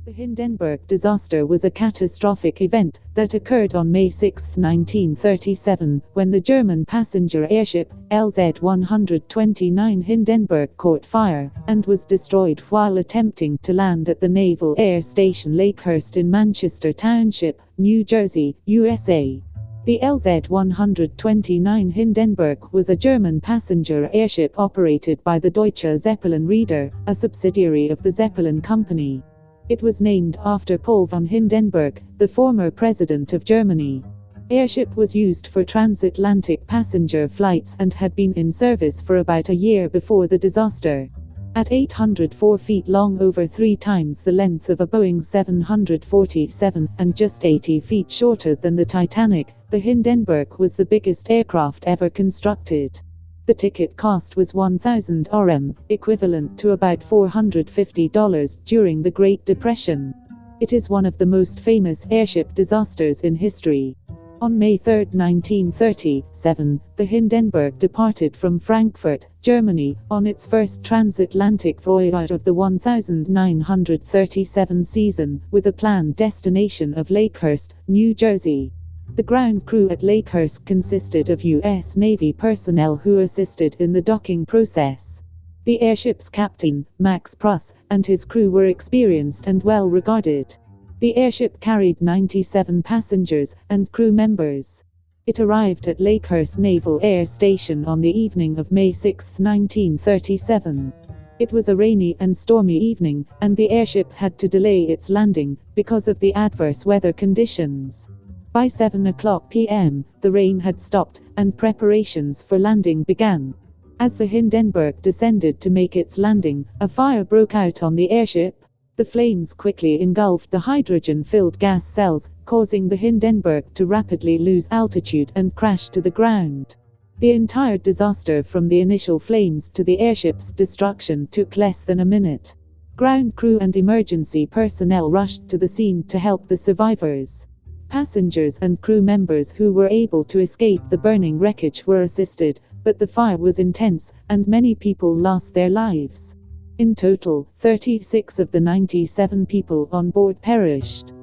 The Hindenburg disaster was a catastrophic event that occurred on May 6, 1937, when the German passenger airship LZ-129 Hindenburg caught fire and was destroyed while attempting to land at the Naval Air Station Lakehurst in Manchester Township, New Jersey, USA. The LZ-129 Hindenburg was a German passenger airship operated by the Deutsche Zeppelin Reeder, a subsidiary of the Zeppelin Company. It was named after Paul von Hindenburg, the former president of Germany. Airship was used for transatlantic passenger flights and had been in service for about a year before the disaster. At 804 feet long, over 3 times the length of a Boeing 747, and just 80 feet shorter than the Titanic, the Hindenburg was the biggest aircraft ever constructed. The ticket cost was 1,000 Rm, equivalent to about $450 during the Great Depression. It is one of the most famous airship disasters in history. On May 3, 1937, the Hindenburg departed from Frankfurt, Germany, on its first transatlantic voyage of the 1937 season, with a planned destination of Lakehurst, New Jersey. The ground crew at Lakehurst consisted of U.S. Navy personnel who assisted in the docking process. The airship's captain, Max Pruss, and his crew were experienced and well regarded. The airship carried 97 passengers and crew members. It arrived at Lakehurst Naval Air Station on the evening of May 6, 1937. It was a rainy and stormy evening, and the airship had to delay its landing because of the adverse weather conditions. By 7:00 p.m., the rain had stopped, and preparations for landing began. As the Hindenburg descended to make its landing, a fire broke out on the airship. The flames quickly engulfed the hydrogen-filled gas cells, causing the Hindenburg to rapidly lose altitude and crash to the ground. The entire disaster, from the initial flames to the airship's destruction, took less than a minute. Ground crew and emergency personnel rushed to the scene to help the survivors. Passengers and crew members who were able to escape the burning wreckage were assisted, but the fire was intense, and many people lost their lives. In total, 36 of the 97 people on board perished.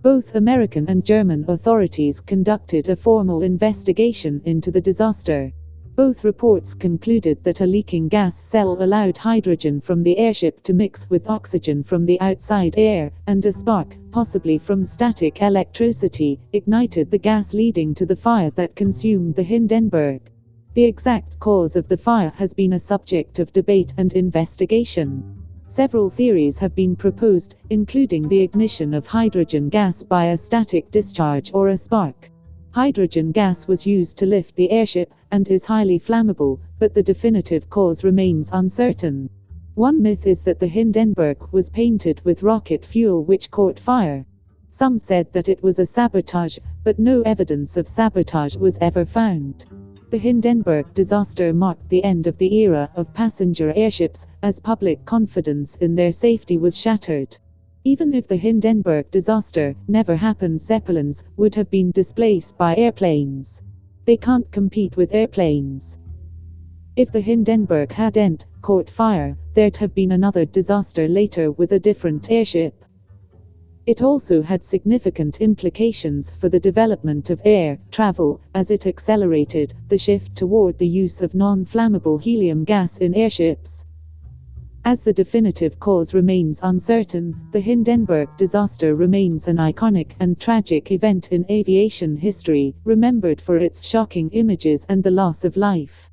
Both American and German authorities conducted a formal investigation into the disaster. Both reports concluded that a leaking gas cell allowed hydrogen from the airship to mix with oxygen from the outside air, and a spark, possibly from static electricity, ignited the gas, leading to the fire that consumed the Hindenburg. The exact cause of the fire has been a subject of debate and investigation. Several theories have been proposed, including the ignition of hydrogen gas by a static discharge or a spark. Hydrogen gas was used to lift the airship, and is highly flammable, but the definitive cause remains uncertain. One myth is that the Hindenburg was painted with rocket fuel which caught fire. Some said that it was a sabotage, but no evidence of sabotage was ever found. The Hindenburg disaster marked the end of the era of passenger airships, as public confidence in their safety was shattered. Even if the Hindenburg disaster never happened, Zeppelins would have been displaced by airplanes. They can't compete with airplanes. If the Hindenburg hadn't caught fire, there'd have been another disaster later with a different airship. It also had significant implications for the development of air travel, as it accelerated the shift toward the use of non-flammable helium gas in airships. As the definitive cause remains uncertain, the Hindenburg disaster remains an iconic and tragic event in aviation history, remembered for its shocking images and the loss of life.